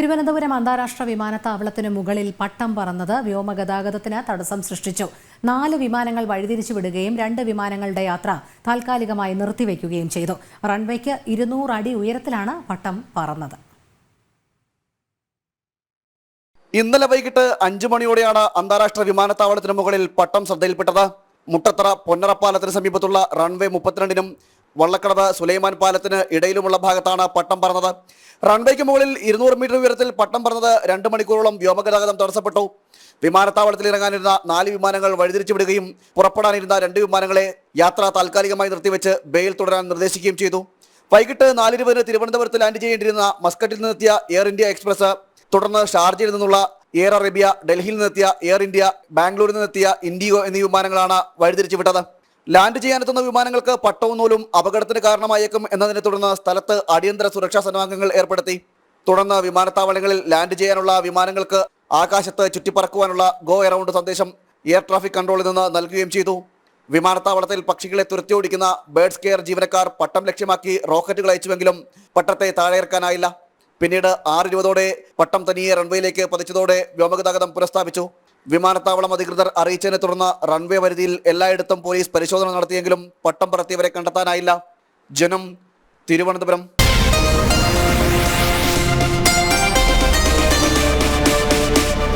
തിരുവനന്തപുരം അന്താരാഷ്ട്ര വിമാനത്താവളത്തിന് മുകളിൽ പട്ടം പറന്നത് വ്യോമഗതാഗതത്തിന് തടസ്സം സൃഷ്ടിച്ചു. 4 വിമാനങ്ങൾ വഴിതിരിച്ചു വിടുകയും 2 വിമാനങ്ങളുടെ യാത്ര താൽക്കാലികമായി നിർത്തിവെക്കുകയും ചെയ്തു. റൺവേക്ക് 200 അടി ഉയരത്തിലാണ് പട്ടം പറന്നത്. ഇന്നലെ വൈകിട്ട് 5 മണിയോടെയാണ് അന്താരാഷ്ട്ര വിമാനത്താവളത്തിന് മുകളിൽ പട്ടം ശ്രദ്ധയിൽപ്പെട്ടത്. മുട്ടത്തറ പൊന്നറ പാലത്തിന് സമീപത്തുള്ള റൺവേ 32നും വള്ളക്കടവ് സുലൈമാൻ പാലത്തിന് ഇടയിലുമുള്ള ഭാഗത്താണ് പട്ടം പറന്നത്. റൺവേക്ക് മുകളിൽ 200 മീറ്റർ ഉയരത്തിൽ പട്ടം പറന്നത് 2 മണിക്കൂറോളം വ്യോമഗതാഗതം തടസ്സപ്പെട്ടു. വിമാനത്താവളത്തിൽ ഇറങ്ങാനിരുന്ന 4 വിമാനങ്ങൾ വഴിതിരിച്ചു വിടുകയും പുറപ്പെടാനിരുന്ന 2 വിമാനങ്ങളെ യാത്ര താൽക്കാലികമായി നിർത്തിവെച്ച് ബേയിൽ തുടരാൻ നിർദ്ദേശിക്കുകയും ചെയ്തു. വൈകിട്ട് 4:20 തിരുവനന്തപുരത്ത് ലാൻഡ് ചെയ്യേണ്ടിയിരുന്ന മസ്കറ്റിൽ നിന്നെത്തിയ എയർ ഇന്ത്യ എക്സ്പ്രസ്, തുടർന്ന് ഷാർജയിൽ നിന്നുള്ള എയർ അറേബ്യ, ഡൽഹിയിൽ നിന്നെത്തിയ എയർ ഇന്ത്യ, ബാംഗ്ലൂരിൽ നിന്നെത്തിയ ഇൻഡിഗോ എന്നീ വിമാനങ്ങളാണ് വഴിതിരിച്ചു വിട്ടത്. ലാൻഡ് ചെയ്യാനെത്തുന്ന വിമാനങ്ങൾക്ക് പട്ടവും നൂലും അപകടത്തിന് കാരണമായേക്കും എന്നതിനെ തുടർന്ന് സ്ഥലത്ത് അടിയന്തര സുരക്ഷാ സന്നാഹങ്ങൾ ഏർപ്പെടുത്തി. തുടർന്ന് വിമാനത്താവളങ്ങളിൽ ലാൻഡ് ചെയ്യാനുള്ള വിമാനങ്ങൾക്ക് ആകാശത്ത് ചുറ്റിപ്പറക്കുവാനുള്ള ഗോ എറൗണ്ട് സന്ദേശം എയർ ട്രാഫിക് കൺട്രോളിൽ നിന്ന് നൽകുകയും ചെയ്തു. വിമാനത്താവളത്തിൽ പക്ഷികളെ തുരത്തി ഓടിക്കുന്ന ബേഡ്സ് കെയർ ജീവനക്കാർ പട്ടം ലക്ഷ്യമാക്കി റോക്കറ്റുകൾ അയച്ചുവെങ്കിലും പട്ടത്തെ താഴെയിറക്കാനായില്ല. പിന്നീട് 6:20 പട്ടം തനിയെ റൺവേയിലേക്ക് പതിച്ചതോടെ വ്യോമഗതാഗതം പുനഃസ്ഥാപിച്ചു. വിമാനത്താവളം അധികൃതർ അറിയിച്ചതിനെ തുടർന്ന് റൺവേ പരിധിയിൽ എല്ലായിടത്തും പോലീസ് പരിശോധന നടത്തിയെങ്കിലും പട്ടം പറത്തിയവരെ കണ്ടെത്താനായില്ല. ജനം, തിരുവനന്തപുരം.